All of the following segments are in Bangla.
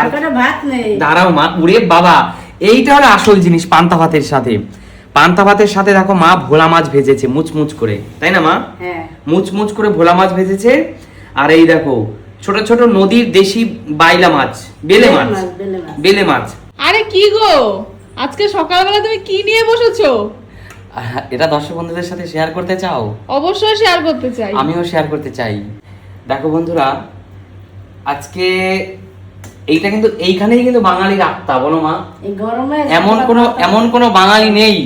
আর কোনো ভাত নেই। দাঁড়াও মা, ওরে বাবা, এইটা হলো আসল জিনিস পান্তা ভাতের সাথে। পান্তা ভাতের সাথে দেখো মা ভোলা মাছ ভেজেছে মুচমুচ করে, তাই না মা? হ্যাঁ, মুচমুচ করে ভোলা মাছ ভেজেছে। আর এই দেখো ছোট ছোট নদীর দেশি বাইলা মাছ, বেলে মাছ, বেলে মাছ। আরে কি গো, আজকে সকালবেলা তুমি কি নিয়ে বসেছো? এটা দর্শক বন্ধুদের সাথে শেয়ার করতে চাও? অবশ্যই শেয়ার করতে চাই। আমিও শেয়ার করতে চাই। দেখো বন্ধুরা, আজকে এইটা কিন্তু এইখানেই কিন্তু বাঙালির আত্মা, বলো মা? এই গরমে এমন কোনো বাঙালি নেই,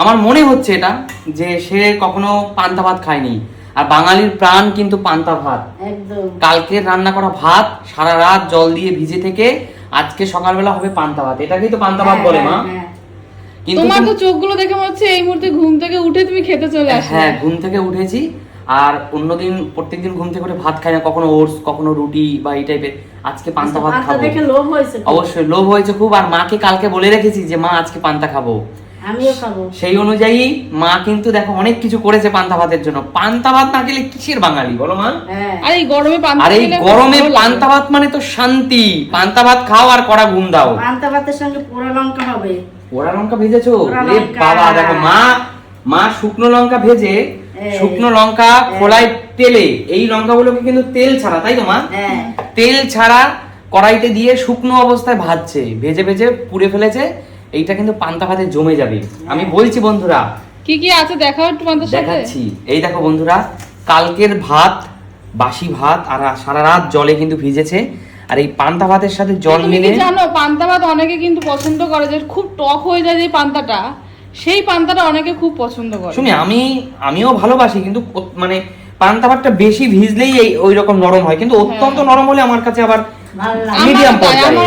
আমার মনে হচ্ছে এটা, যে সে কখনো পান্তা ভাত খায়নি। আর বাঙালির প্রাণ কিন্তু পান্তা ভাত। একদম কালকের রান্না করা ভাত সারা রাত জল দিয়ে ভিজে থেকে আজকে সকালবেলা হবে পান্তা ভাত, এটাকেই তো পান্তা ভাত বলে মা। কিন্তু তোমার তো চোখগুলো দেখে মনে হচ্ছে এই মুহূর্তে ঘুম থেকে উঠে তুমি খেতে চলে আসলে। হ্যাঁ, ঘুম থেকে উঠেছি। আর অন্যদিন প্রত্যেকদিন ঘুম থেকে উঠে ভাত খাই না, কখনো ওটস, কখনো রুটি বা এই টাইপের। আজকে পান্তা ভাত খাবো। দেখে লোভ হয়েছে। অবশ্যই লোভ হয়েছে খুব। আর মাকে কালকে বলে রেখেছি যে মা আজকে পান্তা খাবো, আমিও খাবো। সেই অনুযায়ী মা কিন্তু দেখো অনেক কিছু করেছে পান্তা ভাতের জন্য। পান্তা ভাত না খেলে কিসের বাঙালি বলো মা? আর এই গরমে পান্তা ভাত মানে তো শান্তি। পান্তা ভাত খাও আর কড়া ঘুম দাও। পান্তা ভাতের সঙ্গে পোড়া লঙ্কা হবে। পোড়া লঙ্কা ভেজেছো? এ বাবা, দেখো মা শুকনো লঙ্কা ভেজে, শুকনো লঙ্কা খোলায় তেলে, এই লঙ্কাগুলোকে কিন্তু তেল ছাড়া, তাই তো মা? তেল ছাড়া কড়াইতে দিয়ে শুকনো অবস্থায় ভাজছে, ভেজে ভেজে পুড়ে ফেলেছে। এইটা কিন্তু পান্তা ভাতে জমে যাবে। আমি বলছি বন্ধুরা, কি কি আছে দেখাও একটু পান্তার সাথে। দেখাচ্ছি। এই দেখো বন্ধুরা, কালকের ভাত, বাসি ভাত আর সারা রাত জলে কিন্তু ভিজেছে। আর এই পান্তা ভাতের সাথে জল মিলে, জানো পান্তা ভাত অনেকে কিন্তু পছন্দ করে, যে খুব টক হয়ে যায় যে পান্তাটা, সেই পান্তাটা অনেকে খুব পছন্দ করে। শুনি আমিও ভালোবাসি, কিন্তু মানে পান্তা ভাতটা বেশি ভিজলেই ওই রকম নরম হয়, কিন্তু অত্যন্ত নরম হলে আমার কাছে আবার মিডিয়াম পর্যায়ে।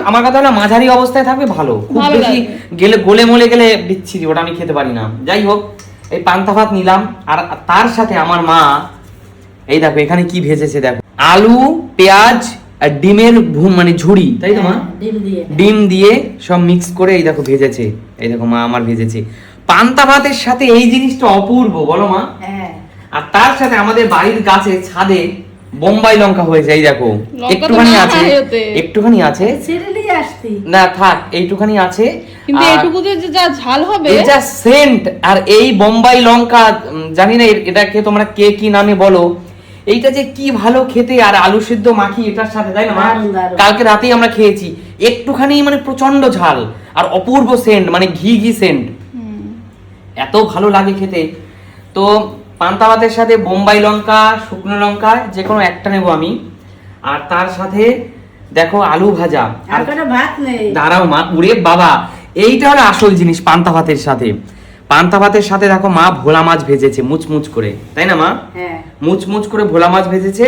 আমার কথা হলো মাঝারি অবস্থায় থাকবে ভালো। খুব বেশি গেলে গলে মলে গেলে বিচ্ছিরি, ওটা আমি খেতে পারি না। যাই হোক, এই পান্তা ভাত নিলাম। আর তার সাথে আমার মা এই দেখো এখানে কি ভেজেছে, দেখো আলু, পেঁয়াজ আর ডিমের মানে ঝুড়ি, তাই তো মা? ডিম দিয়ে সব মিক্স করে এই দেখো ভেজেছে। এই দেখো মা আমার ভেজেছে। পান্তা ভাতের সাথে এই জিনিসটা অপূর্ব, বলো মা? আর তার সাথে আমাদের বাড়ির গাছে ছাদে বোম্বাই লঙ্কা হয়েছে। এই দেখো একটুখানি আছে না, থাক, এইটুখানি আছে। কিন্তু এইটুকুতে যে যা ঝাল হবে, এটা সেন্ট। আর এই বোম্বাই লঙ্কা, জানি না এটাকে তোমরা কে কি নামে বলো, এইটা যে কি ভালো খেতে। আর আলু সিদ্ধ মাখি এটার সাথে, তাই না মা? কালকে রাতেই আমরা খেয়েছি। একটুখানি মানে প্রচন্ড ঝাল আর অপূর্ব সেন্ট, মানে ঘি সেন্ট, এত ভালো লাগে খেতে। তো পান্তা ভাতের সাথে বোম্বাই লঙ্কা, শুকনো লঙ্কা যে কোনো একটা নেবো আমি। আর তার সাথে দেখো আলু ভাজা। আর কোনো ভাত নেই। দাঁড়াও মা, ওরে বাবা, এইটা হলো আসল জিনিস পান্তা ভাতের সাথে। পান্তা ভাতের সাথে দেখো মা ভোলা মাছ ভেজেছে মুচমুচ করে, তাই না মা? মুচমুচ করে ভোলা মাছ ভেজেছে।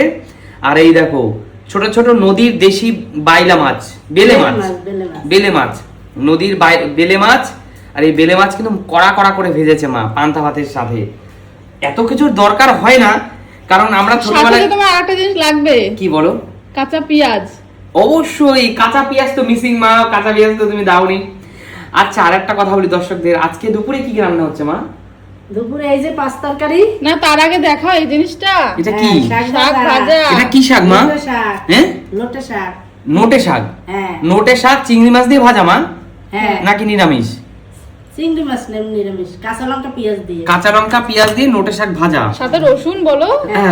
আর এই দেখো ছোট ছোট নদীর দেশি বাইলা মাছ, বেলে মাছ, বেলে মাছ, নদীর বেলে মাছ। আর এই বেলে মাছ কিন্তু কড়া কড়া করে ভেজেছে মা পান্তা ভাতের সাথে। এত কিছুর দরকার হয় না, কারণ আমরা ছোটবেলায়। তোমার আরেকটা জিনিস লাগবে। কি বলো? কাঁচা পেঁয়াজ। অবশ্যই, কাঁচা পেঁয়াজ তো মিসিং মা, কাঁচা পেঁয়াজ তো তুমি দাওনি। আচ্ছা, আর একটা কথা বলি দর্শকদের, আজকে দুপুরে কি রান্না হচ্ছে মা? দুপুরে এই যে পাঁচ তরকারি। না, তার আগে দেখাও এই জিনিসটা। এটা কি? শাক ভাজা। এটা কি শাক মা? হ্যাঁ, নোটে শাক। নোটে শাক? নোটে শাক চিংড়ি মাছ দিয়ে ভাজা মা? নাকি নিরামিষ? চিংড়ি মাছ নিরামিষ, কাঁচা লঙ্কা পেঁয়াজ দিয়ে। কাঁচা লঙ্কা পেঁয়াজ দিয়ে নোটে শাক ভাজা, সাথে রসুন বলো। হ্যাঁ,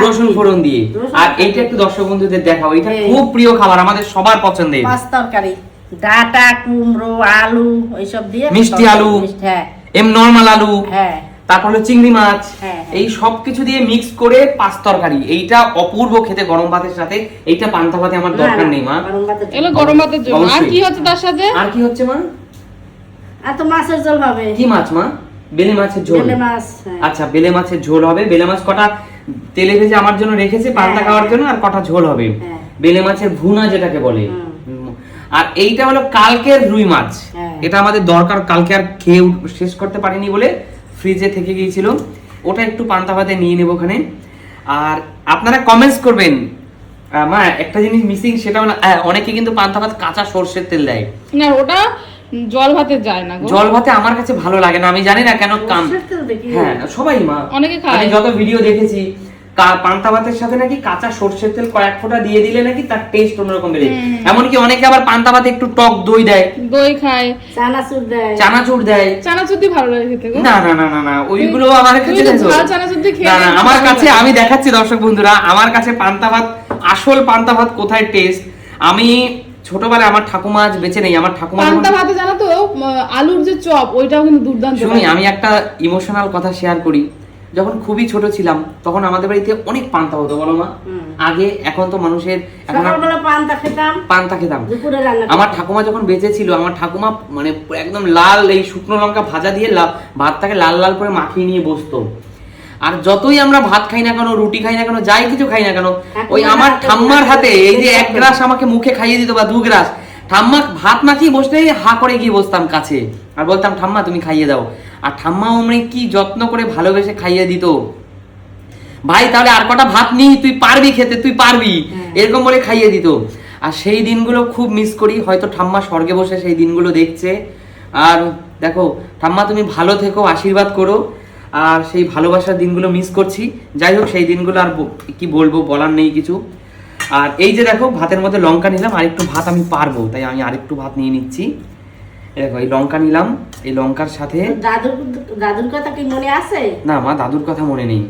রসুন ফোড়ন দিয়ে। আর এইটা একটু দর্শক বন্ধুদের দেখাও, এটা খুব প্রিয় খাবার, আমাদের সবার পছন্দের। পাঁচ তরকারি, ডাঁটা, কুমড়ো, আলু, ওইসব দিয়ে। মিষ্টি আলু, নরমাল আলু, তারপর হলো চিংড়ি মাছ, এই সব কিছু দিয়ে মিক্স করে পাঁচ তরকারি। এইটা অপূর্ব খেতে গরম ভাতের সাথে। এইটা পান্তা ভাতে আমার দরকার নেই মা, এগুলো গরম ভাতের জন্য। আর কি হচ্ছে তার সাথে? আর কি হচ্ছে মা? আর তো মাছের ঝোল হবে। কি মাছ মা? বেলে মাছের ঝোল। আচ্ছা, বেলে মাছের ঝোল হবে। বেলে মাছ কটা তেলে ভেজে আমার জন্য রেখেছে পান্তা খাওয়ার জন্য, আর কটা ঝোল হবে। বেলে মাছের ভুনা যেটাকে বলে। আর এইটা হলো কালকের রুই মাছ। এটা আমাদের দরকার, কালকে আর খেয়ে শেষ করতে পারিনি বলে ফ্রিজে থেকে গিয়েছিল, ওটা একটু পান্তা ভাতে নিয়ে নেবো ওখানে। আর আপনারা কমেন্টস করবেন মা, একটা জিনিস মিসিং, সেটা হলো অনেকে কিন্তু পান্তা ভাত কাঁচা সরষের তেল দেয় না, ওটা জল ভাতে যায় না গো। জল ভাতে আমার কাছে ভালো লাগে না, আমি জানি না কেন। হ্যাঁ, সবাই মা, অনেকে খায়। আমি যত ভিডিও দেখেছি পান্তা ভাতের সাথে নাকি কাঁচা সরষের তেল কয়েক ফোঁটা দিয়ে দিলে নাকি তার টেস্ট অন্যরকম বেড়ে যায়। এমনকি অনেকে আবার পান্তা ভাতে একটু টক দই দেয়, দই খায়, চানাচুর দেয়। চানাচুর দিয়ে ভালো লাগে খেতে গো। না না না না না, ওইগুলো আমার কাছে ঝাল চানাচুর দিয়ে খেয়ে না না, আমার কাছে আমি দেখাচ্ছি দর্শক বন্ধুরা, আমার কাছে পান্তা ভাত, আসল পান্তা ভাত কোথায় টেস্ট। আমি ছোটবেলায় আমার ঠাকুমা আজ বেঁচে নেই, আমার ঠাকুমা পান্তা ভাতে জানো তো আলুর যে চপ ওইটাও কিন্তু দুর্দান্ত। শুনি, আমি একটা ইমোশনাল কথা শেয়ার করি। যখন খুবই ছোট ছিলাম তখন আমাদের বাড়িতে অনেক পান্তা হতো, বলো মা? আগে, এখন তো মানুষের পান্তা খেতাম। আমার ঠাকুমা যখন বেঁচে ছিল, আমার ঠাকুমা মানে একদম লাল এই শুকনো লঙ্কা ভাজা দিয়ে ভাতটাকে লাল লাল করে মাখিয়ে নিয়ে বসতো। আর যতই আমরা ভাত খাই না কেন, রুটি খাই না কেন, যাই কিছু খাই না কেন, ওই আমার ঠাম্মার হাতে এই যে 1 গ্লাস আমাকে মুখে খাইয়ে দিত বা 2 গ্লাস, ঠাম্মা ভাত মাখিয়ে বসলেই হা করে গিয়ে বসতাম কাছে আর বলতাম ঠাম্মা তুমি খাইয়ে দাও। আর ঠাম্মা অমনি কি যত্ন করে ভালোবেসে খাইয়ে দিত, ভাই তাহলে আর কটা ভাত নি, তুই পারবি খেতে, তুই পারবি, এরকম বলে খাইয়ে দিত। আর সেই দিনগুলো খুব মিস করি। হয়তো ঠাম্মা স্বর্গে বসে সেই দিনগুলো দেখছে। আর দেখো ঠাম্মা, তুমি ভালো থেকো, আশীর্বাদ করো। আর সেই ভালোবাসার দিনগুলো মিস করছি। যাই হোক, সেই দিনগুলো আর কি বলবো, বলার নেই কিছু। আর এই যে দেখো, ভাতের মধ্যে লঙ্কা নিলাম, আরেকটু ভাত আমি পারবো তাই আমি আরেকটু ভাত নিয়ে নিচ্ছি। দেখো, এই লঙ্কা নিলাম, এই লঙ্কার সাথে দাদুর কথা কি মনে আছে? না মা, দাদুর কথা মনে নেই।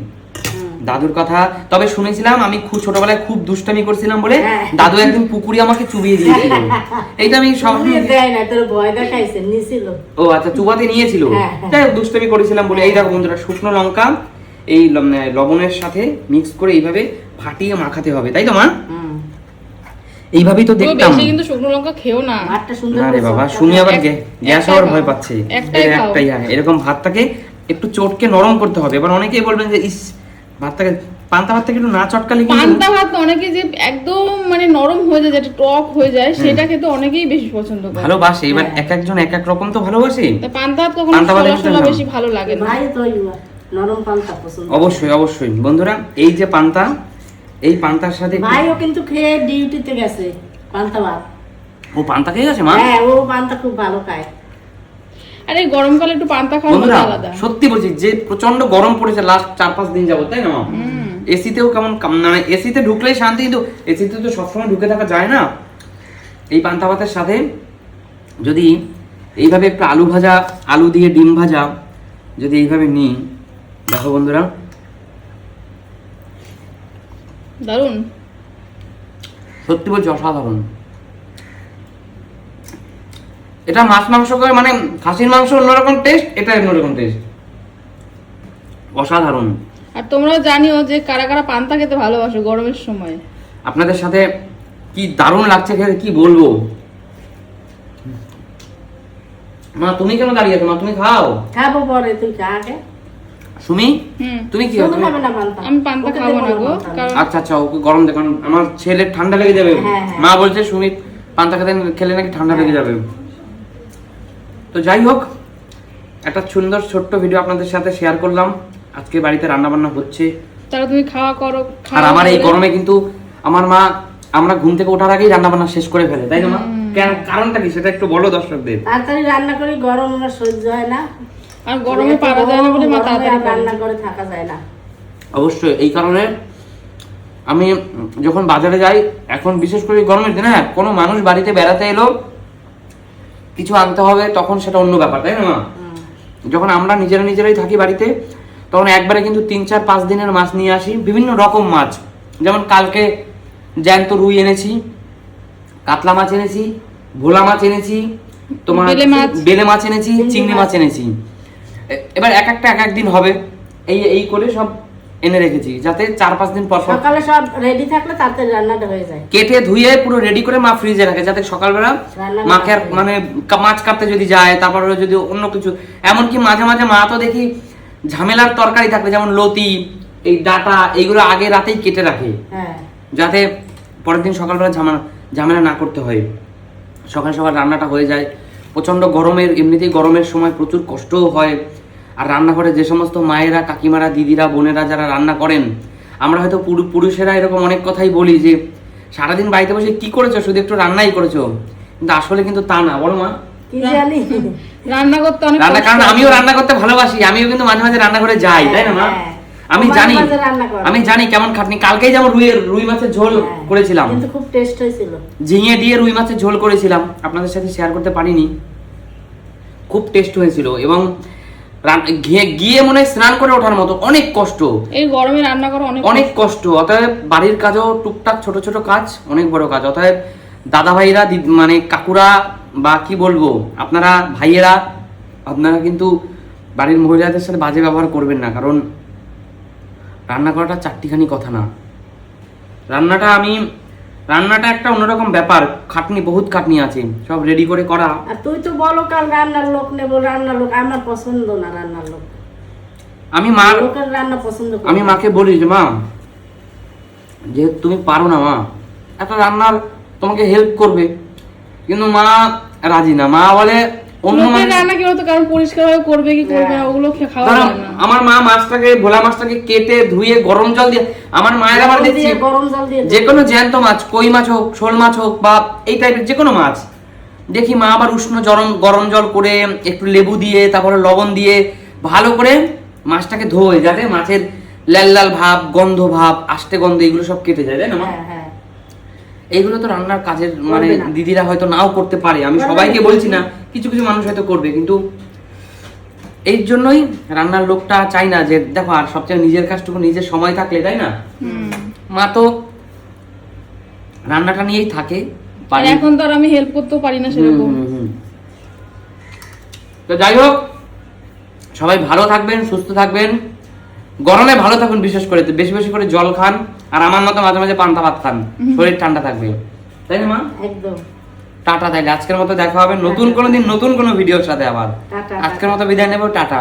দাদুর কথা তবে শুনেছিলাম, আমি খুব ছোটবেলায় খুব দুষ্টামি করছিলাম বলে দাদু একদিন পুকুরে আমাকে চুবিয়ে দিয়েছিল। এইটা আমি সব দেয় না, তোর ভয় দেখাইছে, নিছিল। ও আচ্ছা, চুবাতে নিয়েছিল। তাই দুষ্টামি করেছিলাম বলে। এই দেখো বন্ধুরা, শুকনো লঙ্কা এই লবণের সাথে মিক্স করে এইভাবে ফাটিয়ে মাখাতে হবে, তাই তো মা? এইভাবেই তো দেখতাম। বেশি কিন্তু শুকনো লঙ্কা খেও না। ভাতটা সুন্দর না রে বাবা, শুনি আবার গ্যাস হওয়ার ভয় পাচ্ছে। একটাই, হ্যাঁ, এরকম ভাতটাকে একটু চটকে নরম করতে হবে। এবার অনেকেই বলবেন যে ইস, ভাতটাকে পান্তা ভাতটাকে একটু না চটকালে কি? পান্তা ভাত অনেকে যে একদম মানে নরম হয়ে যায়, যেটা টক হয়ে যায়, সেটা খেতে অনেকেই বেশি পছন্দ করে, ভালোবাসে। এবার এক একজন এক এক রকম তো ভালোবাসে। পান্তা ভাত কখনো শোলা বেশি ভালো লাগে না। ভাই তো নরম পান্তা পছন্দ। অবশ্যই অবশ্যই বন্ধুরা, এই যে পান্তা, এই পান্তার সাথে ভাইও কিন্তু খেয়ে ডিউটিতে গেছে পান্তা ভাত। ও পান্তা খেয়ে গেছে মা? হ্যাঁ, ও পান্তা খুব ভালো খায়। আরে গরমকালে একটু পান্তা খাওয়া মজা আলাদা। সত্যি বলছি, যে প্রচন্ড গরম পড়েছে লাস্ট 4-5 দিন যাবত, তাই না মা? এসিতেও কেমন, মানে এসিতে ঢুকলেই শান্তি, কিন্তু এসিতে তো সবসময় ঢুকে থাকা যায় না। এই পান্তা ভাতের সাথে যদি এইভাবে একটু আলু ভাজা, আলু দিয়ে ডিম ভাজা যদি এইভাবে নিই, দেখো বন্ধুরা, দারুন, সত্যি বলছি অসাধারণ। এটা মাছ মাংস করে, মানে খাসির মাংস অন্যরকম টেস্ট, এটা অন্যরকম টেস্ট, অসাধারণ। আর তোমরাও জানিও যে কারা কারা পান্তা খেতে ভালোবাসো গরমের সময়। আপনাদের সাথে কি দারুণ লাগছে খেতে, কি বলবো। মা তুমি কেন দাঁড়িয়ে আছো? মা তুমি খাও। খাবো পরে, তুই খা আগে। সুমি, তুমি কি খাবে? আমি পান্তা খাবো না গো, কারণ আচ্ছা আচ্ছা, ওকে গরম দেখো, আমার ছেলের ঠান্ডা লেগে যাবে। মা বলছে সুমি পান্তা খেলে নাকি ঠান্ডা লেগে যাবে। তো যাই হোক, একটা সুন্দর ছোট্ট ভিডিও আপনাদের সাথে শেয়ার করলাম। আজকে বাড়িতে রান্না বান্না হচ্ছে, তাহলে তুমি খাওয়া করো। আর আমার এই গরমে কিন্তু আমার মা, আমরা ঘুম থেকে ওঠার আগেই রান্না বান্না শেষ করে ফেলে, তাই না মা? কারণটা কি সেটা একটু বলো দর্শকদের। তাড়াতাড়ি রান্না করি, গরম সহ্য হয় না, আর গরমে পারা যায় না বলে মা তাড়াতাড়ি রান্না করে থাকা যায় না। অবশ্যই এই কারণে আমি যখন বাজারে যাই, এখন বিশেষ করে গরমের দিনে, কোনো মানুষ বাড়িতে বেড়াতে এলো, কিছু আনতে হবে, তখন সেটা অন্য ব্যাপার, তাই না মা? যখন আমরা নিজেরাই থাকি বাড়িতে, তখন একবারে কিন্তু 3-4-5 দিনের মাছ নিয়ে আসি, বিভিন্ন রকম মাছ। যেমন কালকে জ্যান্ত রুই এনেছি, কাতলা মাছ এনেছি, ভোলা মাছ এনেছি, তোমার বেলে মাছ এনেছি, চিংড়ি মাছ এনেছি। এবার এক একটা এক একদিন হবে, এই করে সব এনে রেখেছি, যাতে 4-5 দিন পর সকালে সব রেডি থাকলে তাড়াতাড়ি রান্নাটা হয়ে যায়। কেটে ধুয়ে পুরো রেডি করে মা ফ্রিজে রাখে, যাতে সকালবেলা মাকে আর মানে মাছ কাটতে যদি যায়, তারপরে যদি অন্য কিছু, এমনকি মাঝে মাঝে মা তো দেখি ঝামেলার তরকারি থাকলে, যেমন লতি, এই ডাটা, এইগুলো আগে রাতেই কেটে রাখে, যাতে পরের দিন সকালবেলা ঝামেলা না করতে হয়, সকাল সকাল রান্নাটা হয়ে যায়। প্রচণ্ড গরমের, এমনিতেই গরমের সময় প্রচুর কষ্টও হয়। আর রান্নাঘরে যে সমস্ত মায়েরা, কাকিমারা, দিদিরা, বোনেরা যারা রান্না করেন, আমরা হয়তো পুরুষেরা এরকম অনেক কথাই বলি যে সারাদিন বাড়িতে বসে কি করেছো, শুধু একটু রান্নাই করেছো, কিন্তু আসলে কিন্তু তা না, বলো মা? রান্না করতে অনেক, কারণ আমিও রান্না করতে ভালোবাসি, আমিও কিন্তু মাঝে মাঝে রান্নাঘরে যাই, তাই না মা? আমি মাঝে জানি মাঝে রান্না করে। আমি জানি কেমন খাটনি। কালকেই যেমন রুই মাছের ঝোল হ্যাঁ, করেছিলাম, কিন্তু খুব টেস্ট হয়েছিল। ঝিঙে দিয়ে রুই মাছের ঝোল করেছিলাম, আপনাদের সাথে শেয়ার করতে পারিনি। খুব টেস্ট হয়েছিল এবং গিয়ে মনে হয় স্নান করে ওঠার মতো। অনেক কষ্ট, এই গরমে রান্না করা অনেক কষ্ট। অতএব বাড়ির কাজও টুকটাক ছোট ছোট কাজ, অনেক বড় কাজ। অতএব দাদা ভাইরা মানে কাকুরা বা কি বলবো, আপনারা ভাইয়েরা, আপনারা কিন্তু বাড়ির মহিলাদের সাথে বাজে ব্যবহার করবেন না, কারণ রান্না করাটা চারটিখানি কথা না। রান্নাটা একটা অন্যরকম ব্যাপার, খাটনি, বহুত খাটনি আছে, সব রেডি করে করা। আর তুই তো বলো কাল রান্নার লোক নেবো, রান্নার লোক আমার পছন্দ না। রান্নার লোক আমি লোকের রান্না পছন্দ করি আমি না। মাকে বলি যে মা, যেহেতু তুমি পারো না মা, একটা রান্নার তোমাকে হেল্প করবে, কিন্তু মা রাজি না। মা বলে অন্য লোকের রান্না কি হতো, কারণ পরিষ্কার ভাবে করবে কি করবে না ওগুলো খাওয়া ধরো যায় না। আমার মা ভোলা মাছটাকে কেটে ধুয়ে গরম জল দিয়ে, আমার মায়ের আবার দেখছি গরম জল দিয়ে যে কোনো জ্যান্ত মাছ, কই মাছ হোক, শোল মাছ হোক বা এই টাইপের যে কোনো মাছ, দেখি মা আবার উষ্ণ গরম জল করে একটু লেবু দিয়ে তারপরে লবণ দিয়ে ভালো করে মাছটাকে ধোয়, যাতে মাছের লাল লাল ভাব, গন্ধ ভাব, আষ্টে গন্ধ এগুলো সব কেটে যায়, তাই না মা? হ্যাঁ, হ্যাঁ। এইগুলো তো রান্নার কাজের মানে করবে না। দিদিরা হয়তো নাও করতে পারে, আমি সবাইকে বলছি না, কিছু কিছু মানুষ হয়তো করবে, কিন্তু এই জন্যই রান্নার লোকটা চাই না যে দেখো, আর সবচেয়ে নিজের কাজটুকু নিজের সময় থাকলে, তাই না? মা তো রান্নাটা নিয়েই থাকে। আর এখন তো আর আমি হেল্প করতেও পারি না সেরকম। তো যাই হোক, সবাই ভালো থাকবেন, সুস্থ থাকবেন, গরমে ভালো থাকুন, বিশেষ করে বেশি বেশি করে জল খান, আর আমার মতো মাঝে মাঝে পান্তা ভাত খান, শরীর ঠান্ডা থাকবে, তাই না মা? একদম। টাটা। তাইলে আজকের মতো দেখা হবে নতুন কোনো দিন, নতুন কোনো ভিডিওর সাথে আবার। টাটা। আজকের মতো বিদায় নেব, টাটা।